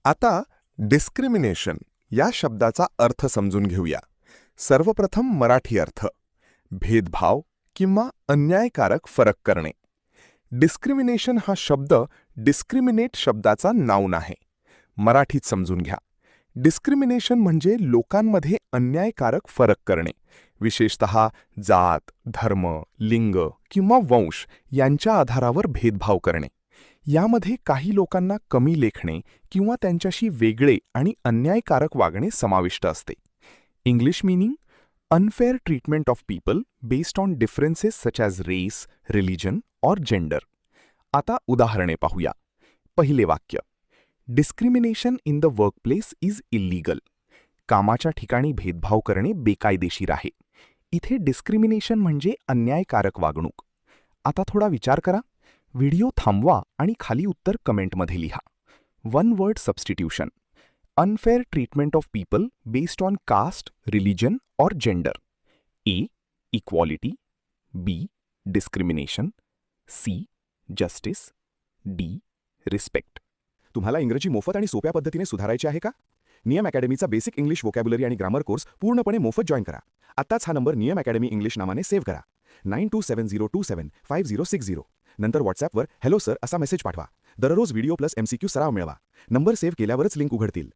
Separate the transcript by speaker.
Speaker 1: आता डिस्क्रिमिनेशन या शब्दाचा अर्थ समजून घेऊया. सर्वप्रथम मराठी अर्थ: भेदभाव किंवा अन्यायकारक फरक करणे. डिस्क्रिमिनेशन हा शब्द डिस्क्रिमिनेट शब्दाचा नाऊन आहे. मराठीत समजून घ्या. डिस्क्रिमिनेशन म्हणजे लोकांमध्ये अन्यायकारक फरक करणे, विशेषतः जात, धर्म, लिंग किंवा वंश यांच्या आधारावर भेदभाव करणे. यामध्ये काही लोकांना कमी लेखणे किंवा त्यांच्याशी वेगळे आणि अन्यायकारक वागणे समाविष्ट असते. English meaning: unfair treatment of people based on differences such as race, religion और जेंडर. आता उदाहरणे पाहूया. पहिले वाक्य: discrimination in the workplace is illegal. कामाच्या ठिकाणी भेदभाव करणे बेकायदेशीर आहे. इथे डिस्क्रिमिनेशन म्हणजे अन्यायकारक वागणूक. आता थोडा विचार करा. व्हिडिओ थांबवा आणि खाली उत्तर कमेंटमध्ये लिहा. One word substitution: unfair treatment of people based on caste, religion और gender. A. Equality. B. Discrimination. C. Justice. D. Respect.
Speaker 2: तुम्हाला इंग्रजी मोफत आणि सोप्या पद्धतीने सुधारायचे आहे का? नियम अकॅडमीचा बेसिक इंग्लिश व्होकॅब्युलरी आणि ग्रामर कोर्स पूर्णपणे मोफत जॉईन करा. आत्ताच हा नंबर नियम अकॅडमी इंग्लिश नावाने सेव्ह करा. 9270275060. नंतर व्हॉट्सॲपवर हॅलो सर असा मेसेज पाठवा. दररोज व्हिडिओ प्लस MCQ सराव मिळवा. नंबर सेव्ह केल्यावरच लिंक उघडतील.